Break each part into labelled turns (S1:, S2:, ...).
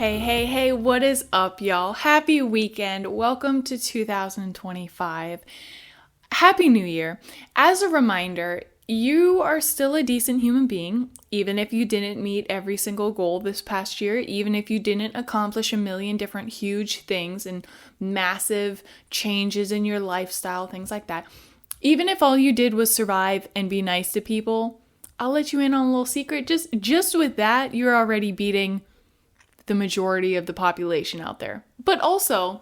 S1: Hey, what is up, y'all? Happy weekend. Welcome to 2025. Happy New Year. As a reminder, you are still a decent human being, even if you didn't meet every single goal this past year, even if you didn't accomplish a million different huge things and massive changes in your lifestyle, things like that. Even if all you did was survive and be nice to people, I'll let you in on a little secret. Just with that, you're already beating the majority of the population out there. But also,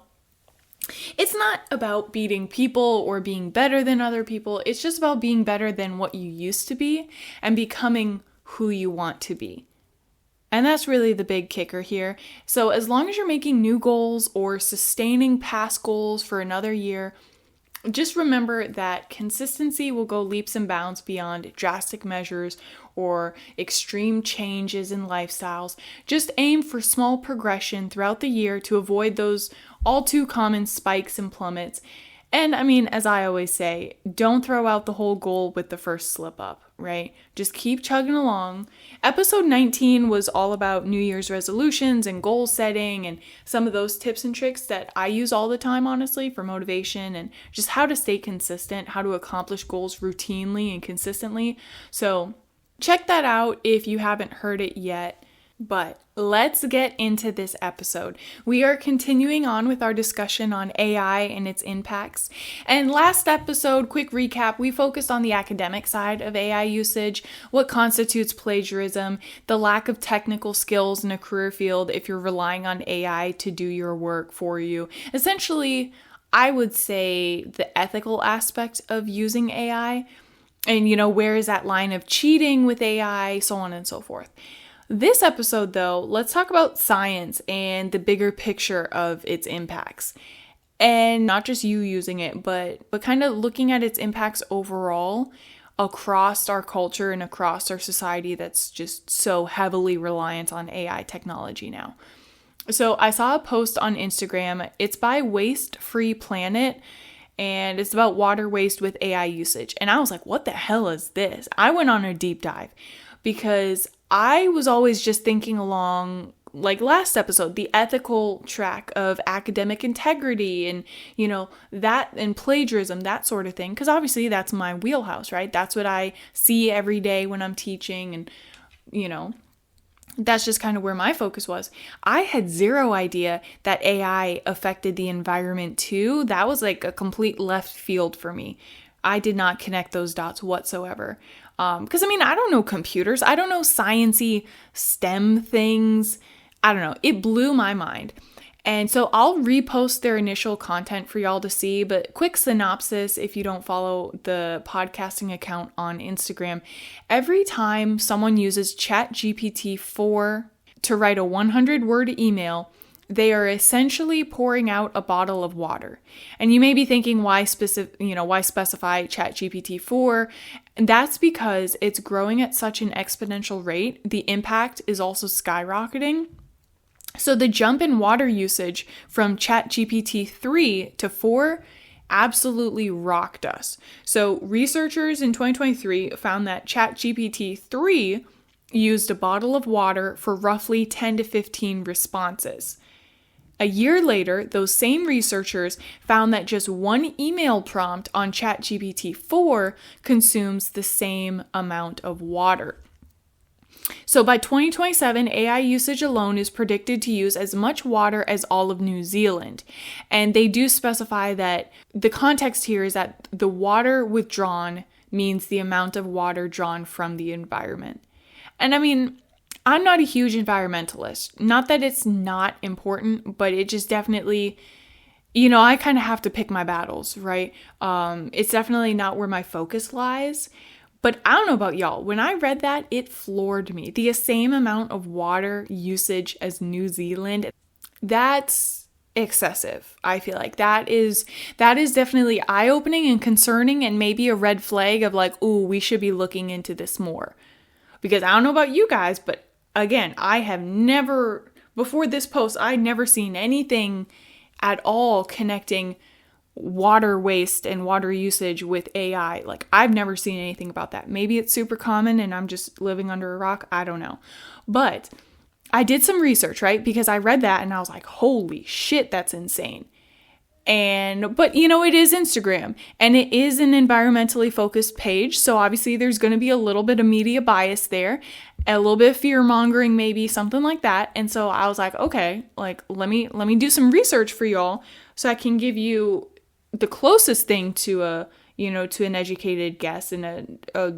S1: it's not about beating people or being better than other people. It's just about being better than what you used to be and becoming who you want to be. And that's really the big kicker here. So as long as you're making new goals or sustaining past goals for another year, just remember that consistency will go leaps and bounds beyond drastic measures or extreme changes in lifestyles. Just aim for small progression throughout the year to avoid those all too common spikes and plummets. And as I always say, don't throw out the whole goal with the first slip up, right? Just keep chugging along. Episode 19 was all about New Year's resolutions and goal setting and some of those tips and tricks that I use all the time, honestly, for motivation and just how to stay consistent, how to accomplish goals routinely and consistently. So check that out if you haven't heard it yet. But let's get into this episode. We are continuing on with our discussion on AI and its impacts. And last episode, quick recap, we focused on the academic side of AI usage, what constitutes plagiarism, the lack of technical skills in a career field if you're relying on AI to do your work for you. Essentially, I would say the ethical aspect of using AI and, where is that line of cheating with AI, so on and so forth. This episode, though, let's talk about science and the bigger picture of its impacts. And not just you using it, but kind of looking at its impacts overall across our culture and across our society that's just so heavily reliant on AI technology now. So I saw a post on Instagram. It's by Waste Free Planet, and it's about water waste with AI usage. And I was like, what the hell is this? I went on a deep dive because I was always just thinking along, like last episode, the ethical track of academic integrity and, that and plagiarism, that sort of thing. Because obviously that's my wheelhouse, right? That's what I see every day when I'm teaching and, that's just kind of where my focus was. I had zero idea that AI affected the environment too. That was like a complete left field for me. I did not connect those dots whatsoever. Because I don't know computers. I don't know sciencey STEM things. I don't know. It blew my mind. And so I'll repost their initial content for y'all to see, but quick synopsis if you don't follow the podcasting account on Instagram. Every time someone uses ChatGPT-4 to write a 100-word email, they are essentially pouring out a bottle of water. And you may be thinking, why specify ChatGPT-4? And that's because it's growing at such an exponential rate. The impact is also skyrocketing. So the jump in water usage from ChatGPT-3 to 4 absolutely rocked us. So researchers in 2023 found that ChatGPT-3 used a bottle of water for roughly 10 to 15 responses. A year later, those same researchers found that just one email prompt on ChatGPT-4 consumes the same amount of water. So by 2027, AI usage alone is predicted to use as much water as all of New Zealand. And they do specify that the context here is that the water withdrawn means the amount of water drawn from the environment. And I'm not a huge environmentalist. Not that it's not important, but it just definitely, I kind of have to pick my battles, right? It's definitely not where my focus lies. But I don't know about y'all. When I read that, it floored me. The same amount of water usage as New Zealand, that's excessive. I feel like that is definitely eye-opening and concerning and maybe a red flag of like, ooh, we should be looking into this more. Because I don't know about you guys, but again, I have never, before this post, I'd never seen anything at all connecting water waste and water usage with AI. Like, I've never seen anything about that. Maybe it's super common and I'm just living under a rock. I don't know. But I did some research, right? Because I read that and I was like, holy shit, that's insane. But it is Instagram and it is an environmentally focused page. So obviously there's going to be a little bit of media bias there, a little bit of fear mongering, maybe something like that. And so I was like, okay, like, let me do some research for y'all so I can give you the closest thing to to an educated guess and a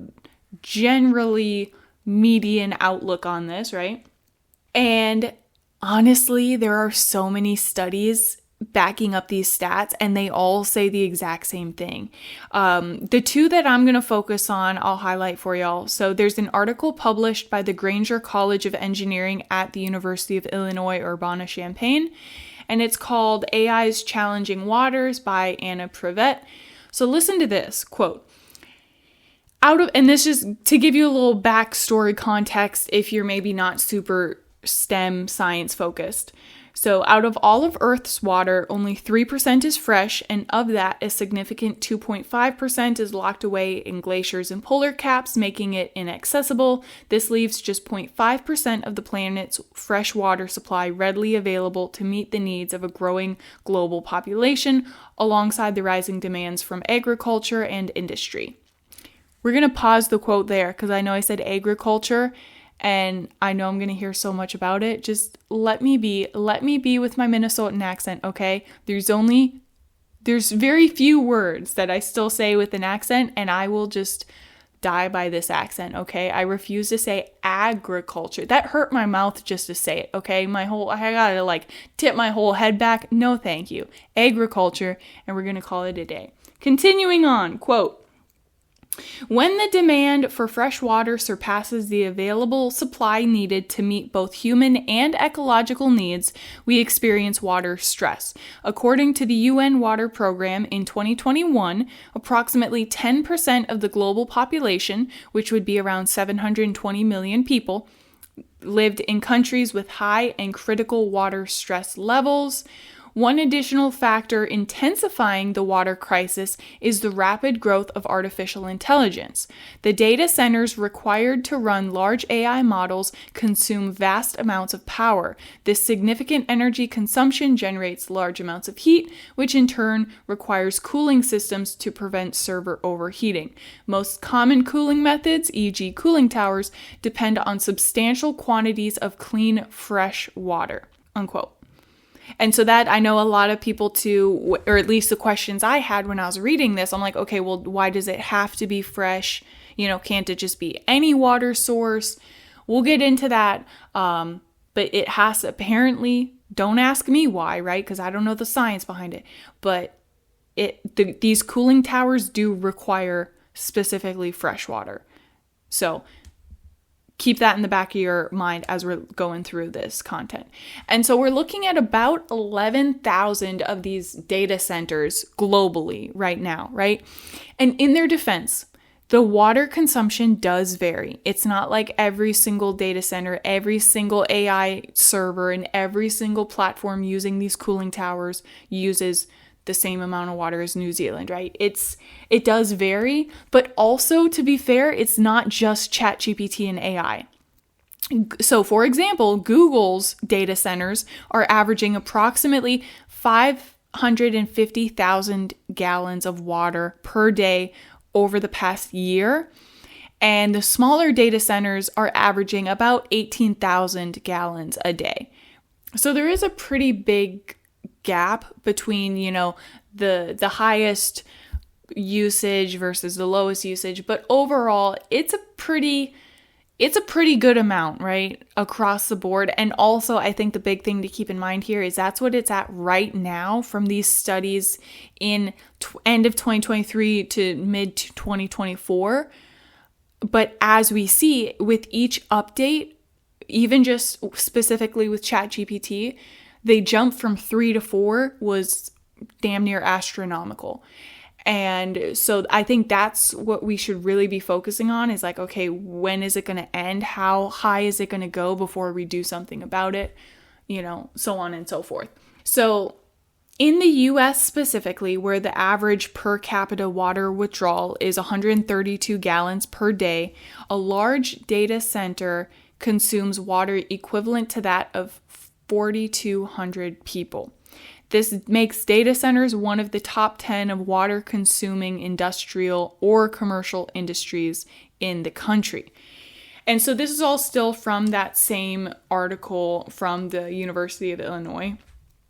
S1: generally median outlook on this, right? And honestly, there are so many studies backing up these stats and they all say the exact same thing. The two that I'm going to focus on, I'll highlight for y'all. So there's an article published by the Granger College of Engineering at the University of Illinois, Urbana-Champaign, and it's called AI's Challenging Waters by Anna Privet. So listen to this, quote, and this is to give you a little backstory context if you're maybe not super STEM science focused. So out of all of Earth's water, only 3% is fresh, and of that, a significant 2.5% is locked away in glaciers and polar caps, making it inaccessible. This leaves just 0.5% of the planet's fresh water supply readily available to meet the needs of a growing global population, alongside the rising demands from agriculture and industry. We're going to pause the quote there because I know I said agriculture, and I know I'm going to hear so much about it. Just let me be with my Minnesotan accent, okay? There's very few words that I still say with an accent, and I will just die by this accent, okay? I refuse to say agriculture. That hurt my mouth just to say it, okay? I gotta tip my whole head back. No, thank you. Agriculture, and we're going to call it a day. Continuing on, quote, when the demand for fresh water surpasses the available supply needed to meet both human and ecological needs, we experience water stress. According to the UN Water Program, in 2021, approximately 10% of the global population, which would be around 720 million people, lived in countries with high and critical water stress levels. One additional factor intensifying the water crisis is the rapid growth of artificial intelligence. The data centers required to run large AI models consume vast amounts of power. This significant energy consumption generates large amounts of heat, which in turn requires cooling systems to prevent server overheating. Most common cooling methods, e.g. cooling towers, depend on substantial quantities of clean, fresh water." Unquote. And so that, I know a lot of people too, or at least the questions I had when I was reading this, I'm like, okay, well, why does it have to be fresh? Can't it just be any water source? We'll get into that. But it has to, apparently, don't ask me why, right? Because I don't know the science behind it. But these cooling towers do require specifically fresh water. So keep that in the back of your mind as we're going through this content. And so we're looking at about 11,000 of these data centers globally right now, right? And in their defense, the water consumption does vary. It's not like every single data center, every single AI server, and every single platform using these cooling towers uses the same amount of water as New Zealand, right? It does vary, but also, to be fair, it's not just ChatGPT and AI. So for example, Google's data centers are averaging approximately 550,000 gallons of water per day over the past year. And the smaller data centers are averaging about 18,000 gallons a day. So there is a pretty big gap between, the highest usage versus the lowest usage, but overall it's a pretty good amount, right, across the board. And also, I think the big thing to keep in mind here is that's what it's at right now from these studies in end of 2023 to mid 2024. But as we see with each update, even just specifically with ChatGPT, they jump from 3 to 4 was damn near astronomical. And so I think that's what we should really be focusing on is like, okay, when is it going to end? How high is it going to go before we do something about it? So on and so forth. So in the US specifically, where the average per capita water withdrawal is 132 gallons per day, a large data center consumes water equivalent to that of 4,200 people. This makes data centers one of the top 10 of water-consuming industrial or commercial industries in the country. And so this is all still from that same article from the University of Illinois.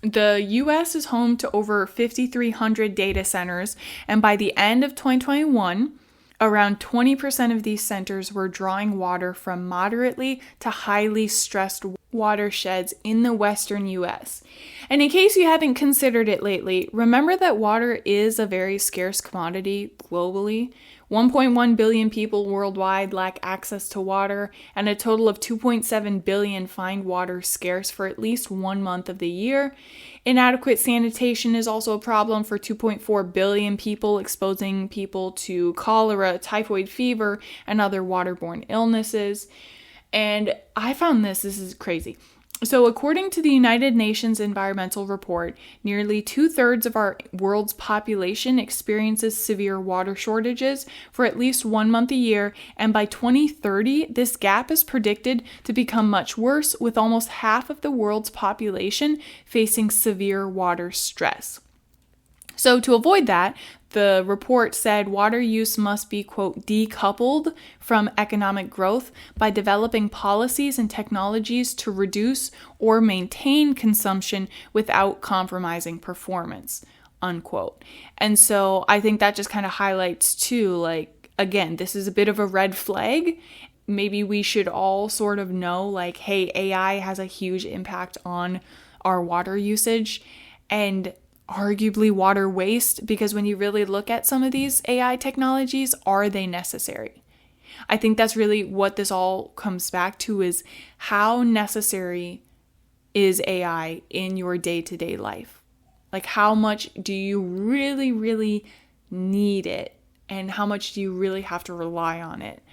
S1: The US is home to over 5,300 data centers, and by the end of 2021, around 20% of these centers were drawing water from moderately to highly stressed watersheds in the western US. And in case you haven't considered it lately, remember that water is a very scarce commodity globally. 1.1 billion people worldwide lack access to water, and a total of 2.7 billion find water scarce for at least 1 month of the year. Inadequate sanitation is also a problem for 2.4 billion people, exposing people to cholera, typhoid fever, and other waterborne illnesses. And I found this is crazy. So according to the United Nations Environmental Report, nearly 2/3 of our world's population experiences severe water shortages for at least 1 month a year, and by 2030, this gap is predicted to become much worse, with almost half of the world's population facing severe water stress. So to avoid that, the report said water use must be, quote, decoupled from economic growth by developing policies and technologies to reduce or maintain consumption without compromising performance, unquote. And so I think that just kind of highlights too, like, again, this is a bit of a red flag. Maybe we should all sort of know, like, hey, AI has a huge impact on our water usage and arguably water waste, because when you really look at some of these AI technologies, are they necessary? I think that's really what this all comes back to, is how necessary is AI in your day-to-day life? Like, how much do you really, really need it? And how much do you really have to rely on it?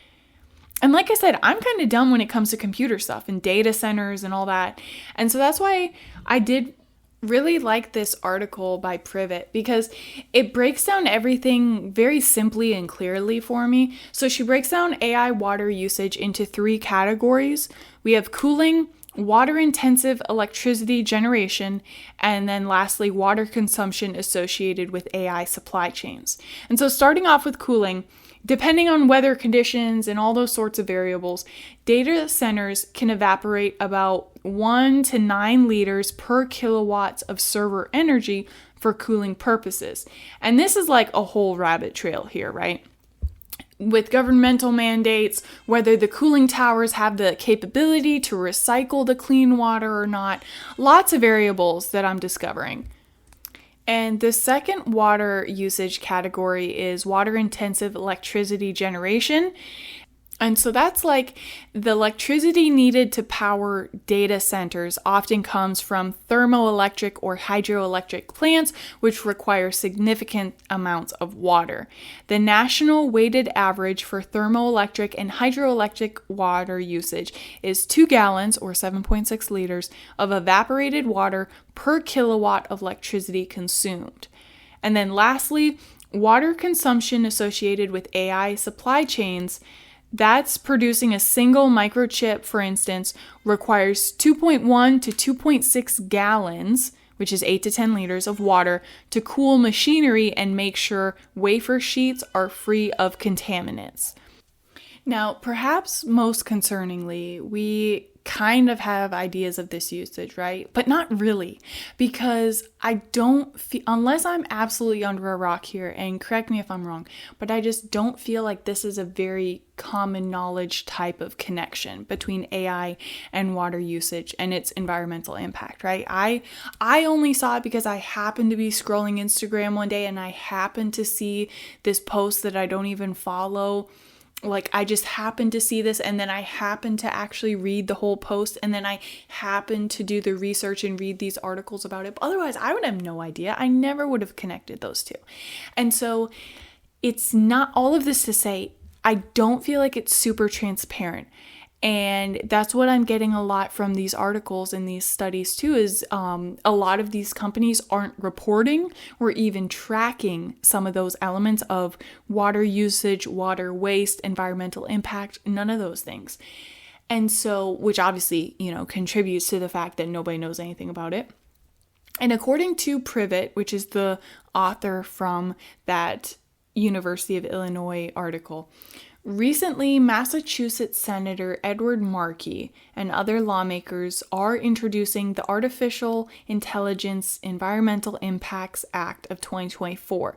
S1: And like I said, I'm kind of dumb when it comes to computer stuff and data centers and all that. And so that's why I did really like this article by Privet, because it breaks down everything very simply and clearly for me. So she breaks down AI water usage into 3 categories. We have cooling, water-intensive electricity generation, and then lastly, water consumption associated with AI supply chains. And so starting off with cooling, depending on weather conditions and all those sorts of variables, data centers can evaporate about 1 to 9 liters per kilowatts of server energy for cooling purposes. And this is like a whole rabbit trail here, right? With governmental mandates, whether the cooling towers have the capability to recycle the clean water or not, lots of variables that I'm discovering. And the second water usage category is water-intensive electricity generation. And so that's like the electricity needed to power data centers often comes from thermoelectric or hydroelectric plants, which require significant amounts of water. The national weighted average for thermoelectric and hydroelectric water usage is 2 gallons or 7.6 liters of evaporated water per kilowatt of electricity consumed. And then lastly, water consumption associated with AI supply chains. That's producing a single microchip, for instance, requires 2.1 to 2.6 gallons, which is 8 to 10 liters of water, to cool machinery and make sure wafer sheets are free of contaminants. Now, perhaps most concerningly, we kind of have ideas of this usage, right? But not really, because I don't feel, unless I'm absolutely under a rock here, and correct me if I'm wrong, but I just don't feel like this is a very common knowledge type of connection between AI and water usage and its environmental impact, right? I only saw it because I happened to be scrolling Instagram one day and I happened to see this post that I don't even follow. Like, I just happened to see this, and then I happened to actually read the whole post, and then I happened to do the research and read these articles about it. But otherwise, I would have no idea. I never would have connected those two. And so it's not all of this to say, I don't feel like it's super transparent. And that's what I'm getting a lot from these articles and these studies too, is a lot of these companies aren't reporting or even tracking some of those elements of water usage, water waste, environmental impact, none of those things. And so, which obviously, contributes to the fact that nobody knows anything about it. And according to Privet, which is the author from that University of Illinois article, recently, Massachusetts Senator Edward Markey and other lawmakers are introducing the Artificial Intelligence Environmental Impacts Act of 2024.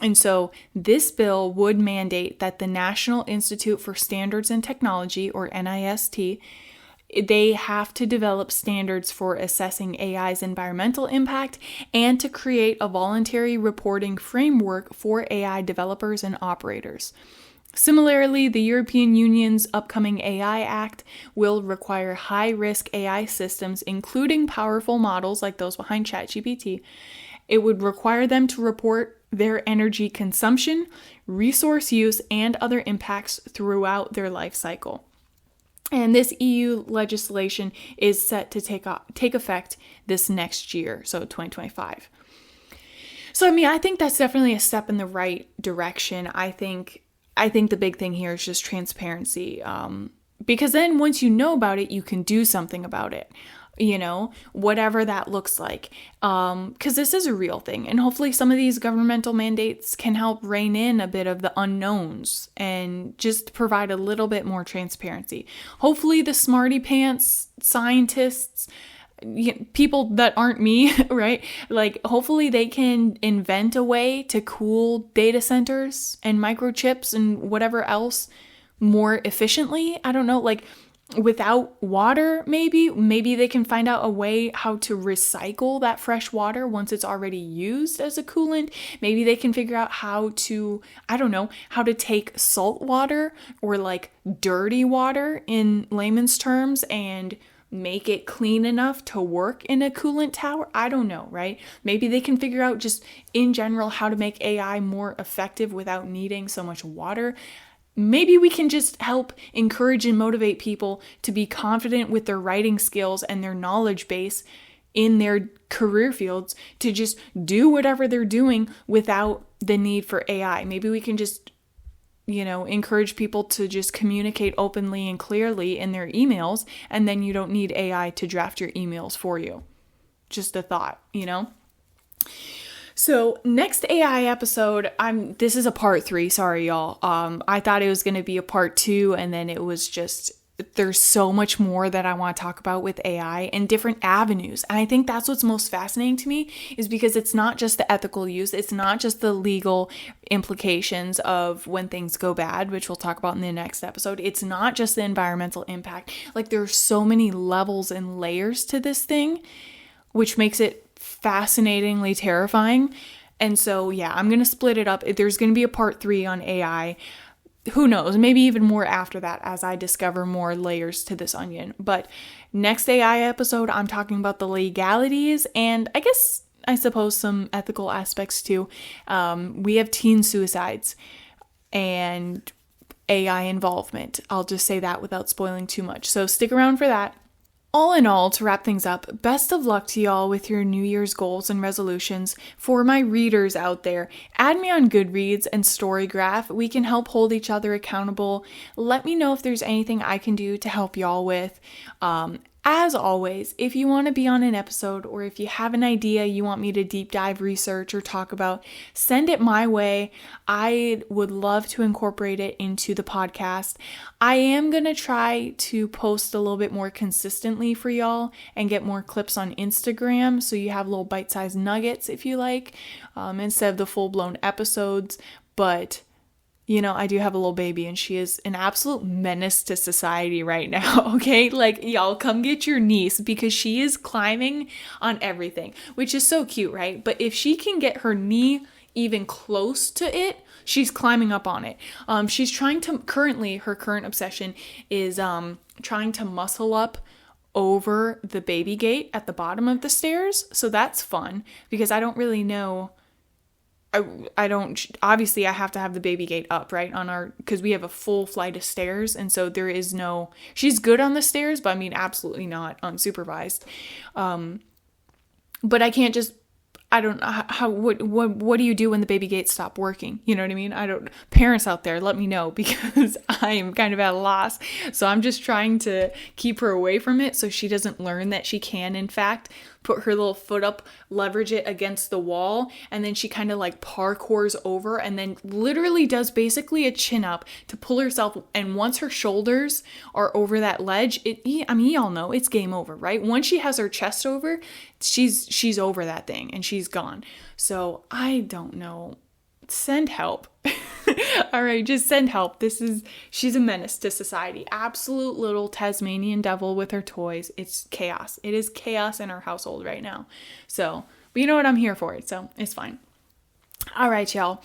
S1: And so this bill would mandate that the National Institute for Standards and Technology, or NIST, they have to develop standards for assessing AI's environmental impact and to create a voluntary reporting framework for AI developers and operators. Similarly, the European Union's upcoming AI Act will require high-risk AI systems, including powerful models like those behind ChatGPT. It would require them to report their energy consumption, resource use, and other impacts throughout their life cycle. And this EU legislation is set to take effect this next year, so 2025. So, I think that's definitely a step in the right direction. I think the big thing here is just transparency, because then once you know about it, you can do something about it, whatever that looks like, because this is a real thing. And hopefully some of these governmental mandates can help rein in a bit of the unknowns and just provide a little bit more transparency. Hopefully the smarty pants scientists, people that aren't me, right? Like, hopefully they can invent a way to cool data centers and microchips and whatever else more efficiently. I don't know, like without water, maybe they can find out a way how to recycle that fresh water once it's already used as a coolant. Maybe they can figure out how to take salt water or like dirty water in layman's terms and make it clean enough to work in a coolant tower. I don't know, right? Maybe they can figure out just in general how to make AI more effective without needing so much water. Maybe we can just help encourage and motivate people to be confident with their writing skills and their knowledge base in their career fields to just do whatever they're doing without the need for AI. Maybe we can just, encourage people to just communicate openly and clearly in their emails, and then you don't need AI to draft your emails for you. Just a thought, So next AI episode, this is a part 3, sorry y'all. I thought it was going to be a part 2, and then it was just, there's so much more that I want to talk about with AI and different avenues. And I think that's what's most fascinating to me, is because it's not just the ethical use, it's not just the legal implications of when things go bad, which we'll talk about in the next episode. It's not just the environmental impact. Like, there's so many levels and layers to this thing, which makes it fascinatingly terrifying. And so, yeah, I'm going to split it up. There's going to be a part 3 on AI. Who knows, maybe even more after that as I discover more layers to this onion. But next AI episode, I'm talking about the legalities and I suppose some ethical aspects too. We have teen suicides and AI involvement. I'll just say that without spoiling too much. So stick around for that. All in all, to wrap things up, best of luck to y'all with your New Year's goals and resolutions. For my readers out there, add me on Goodreads and Storygraph. We can help hold each other accountable. Let me know if there's anything I can do to help y'all with. As always, if you want to be on an episode or if you have an idea you want me to deep dive research or talk about, send it my way. I would love to incorporate it into the podcast. I am going to try to post a little bit more consistently for y'all and get more clips on Instagram so you have little bite-sized nuggets if you like, instead of the full-blown episodes. But I do have a little baby and she is an absolute menace to society right now, okay? Like, y'all come get your niece because she is climbing on everything, which is so cute, right? But if she can get her knee even close to it, she's climbing up on it. She's trying to, her current obsession is trying to muscle up over the baby gate at the bottom of the stairs. So that's fun because I don't really know. Obviously I have to have the baby gate up, right? Because we have a full flight of stairs. And so she's good on the stairs, but absolutely not unsupervised. But I I don't know what do you do when the baby gates stop working? You know what I mean? Parents out there, let me know, because I am kind of at a loss. So I'm just trying to keep her away from it so she doesn't learn that she can, in fact, put her little foot up, leverage it against the wall, and then she kind of like parkours over and then literally does basically a chin up to pull herself. And once her shoulders are over that ledge, y'all know it's game over, right? Once she has her chest over, she's over that thing and she's gone. So I don't know. Send help. All right, just send help. She's a menace to society. Absolute little Tasmanian devil with her toys. It's chaos. It is chaos in our household right now. So, but you know what? I'm here for it. So it's fine. All right, y'all.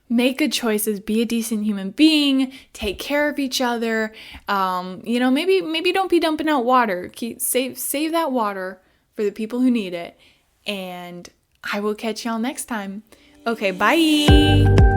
S1: Make good choices. Be a decent human being. Take care of each other. Maybe don't be dumping out water. Save that water for the people who need it. And I will catch y'all next time. Okay, bye.